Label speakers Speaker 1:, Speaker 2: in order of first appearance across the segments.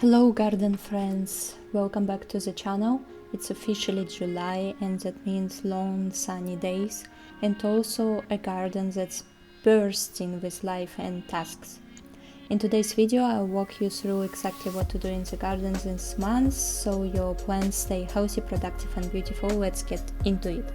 Speaker 1: Hello garden friends, welcome back to the channel. It's officially July and that means long sunny days and also a garden that's bursting with life and tasks. In today's video I'll walk you through exactly what to do in the garden this month so your plants stay healthy, productive and beautiful. Let's get into it.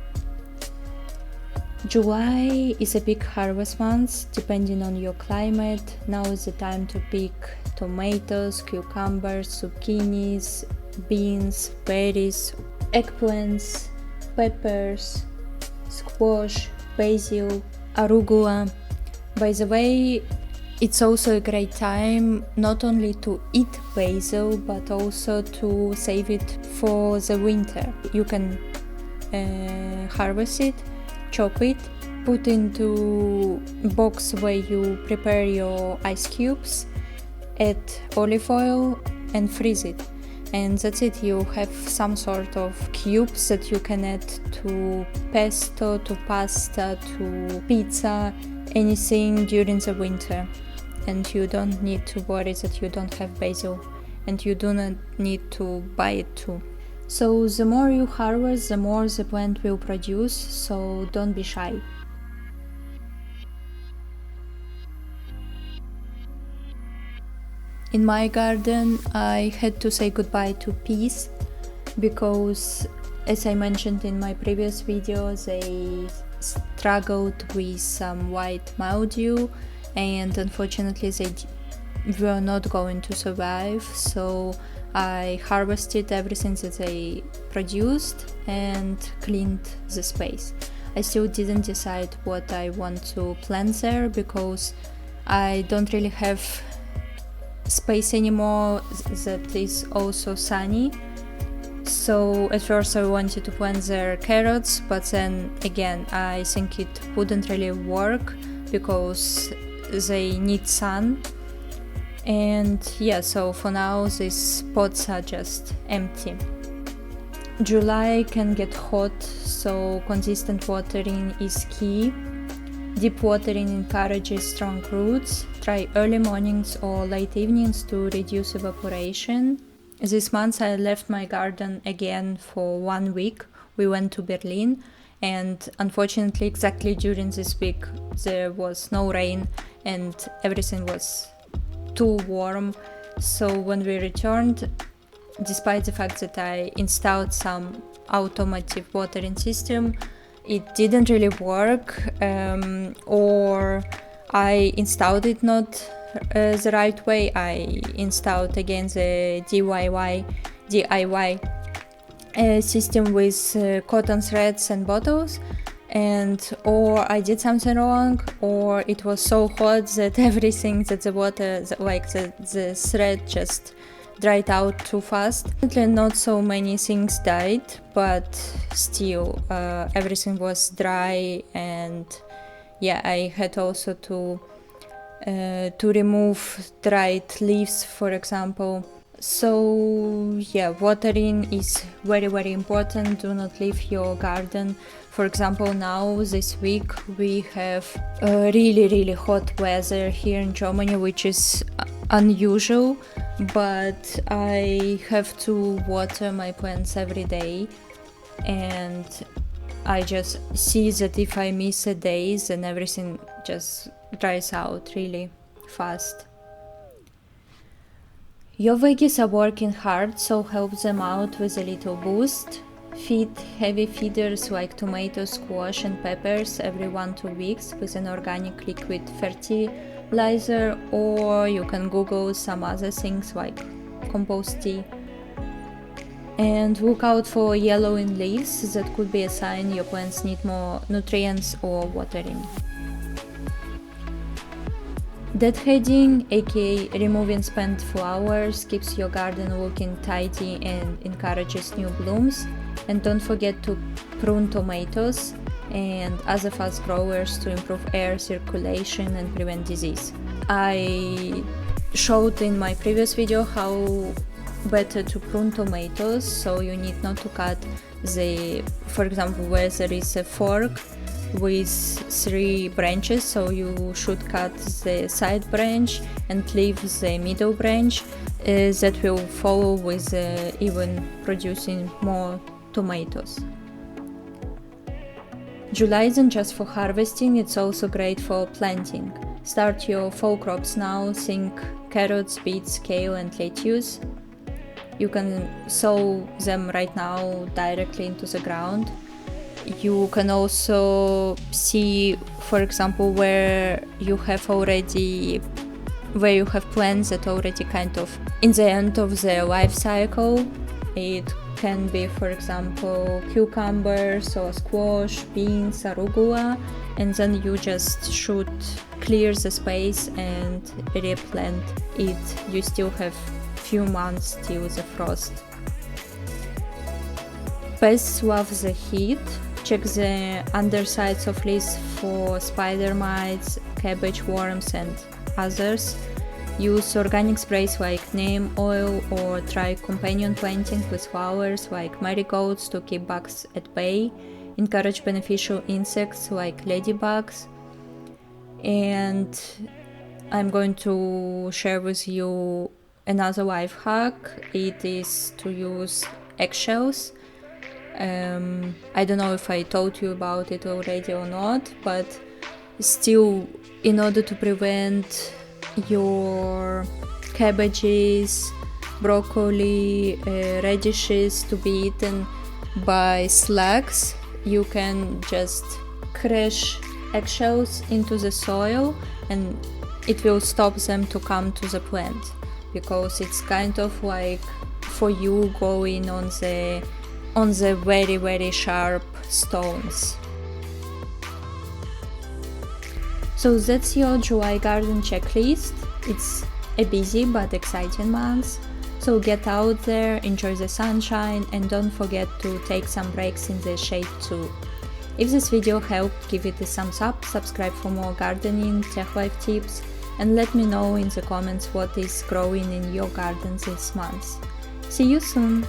Speaker 1: July is a big harvest month depending on your climate. Now is the time to pick tomatoes, cucumbers, zucchinis, beans, berries, eggplants, peppers, squash, basil, arugula. By the way, it's also a great time not only to eat basil but also to save it for the winter. You can harvest it, chop it, put into a box where you prepare your ice cubes, add olive oil and freeze it. And that's it, you have some sort of cubes that you can add to pesto, to pasta, to pizza, anything during the winter. And you don't need to worry that you don't have basil, and you do not need to buy it too. So the more you harvest, the more the plant will produce, so don't be shy. In my garden I had to say goodbye to peas because, as I mentioned in my previous video, they struggled with some white mildew and unfortunately they were not going to survive, so I harvested everything that they produced and cleaned the space. I still didn't decide what I want to plant there because I don't really have space anymore that is also sunny. So at first I wanted to plant there carrots, but then again I think it wouldn't really work because they need sun. And yeah, so for now these pots are just empty. July can get hot, so consistent watering is key. Deep watering encourages strong roots. Try early mornings or late evenings to reduce evaporation. This month I left my garden again for 1 week. We went to Berlin and unfortunately exactly during this week there was no rain and everything was too warm, so when we returned, despite the fact that I installed some automatic watering system, it didn't really work, or I installed it not the right way. I installed again the DIY system with cotton threads and bottles, and or I did something wrong, or it was so hot that everything that the water, like the thread just dried out too fast. Not so many things died, but still everything was dry, and yeah, I had also to remove dried leaves, for example. So yeah, watering is very important. Do not leave your garden. For example, now this week we have really hot weather here in Germany, which is unusual, but I have to water my plants every day, and I just see that if I miss a day then everything just dries out really fast. Your veggies are working hard, so help them out with a little boost. Feed heavy feeders like tomatoes, squash and peppers every 1-2 weeks with an organic liquid fertilizer, or you can Google some other things like compost tea. And look out for yellowing leaves, that could be a sign your plants need more nutrients or watering. Deadheading, aka removing spent flowers, keeps your garden looking tidy and encourages new blooms. And don't forget to prune tomatoes and other fast growers to improve air circulation and prevent disease. I showed in my previous video how better to prune tomatoes, so you need not to cut for example, where there is a fork with 3 branches, so you should cut the side branch and leave the middle branch. that will follow with even producing more tomatoes. July isn't just for harvesting, it's also great for planting. Start your fall crops now, think carrots, beets, kale and lettuce. You can sow them right now directly into the ground. You can also see, for example, where you have plants that already kind of in the end of their life cycle. It can be, for example, cucumbers or squash, beans, arugula, and then you just should clear the space and replant it. You still have few months till the frost. Pests love the heat. Check the undersides of leaves for spider mites, cabbage worms and others. Use organic sprays like neem oil or try companion planting with flowers like marigolds to keep bugs at bay. Encourage beneficial insects like ladybugs. And I'm going to share with you another life hack. It is to use eggshells. I don't know if I told you about it already or not, but still, in order to prevent your cabbages, broccoli, radishes to be eaten by slugs, you can just crush eggshells into the soil and it will stop them to come to the plant, because it's kind of like for you going on the very, very sharp stones. So that's your July garden checklist. It's a busy but exciting month. So get out there, enjoy the sunshine, and don't forget to take some breaks in the shade too. If this video helped, give it a thumbs up, subscribe for more gardening, tech life tips, and let me know in the comments what is growing in your garden this month. See you soon!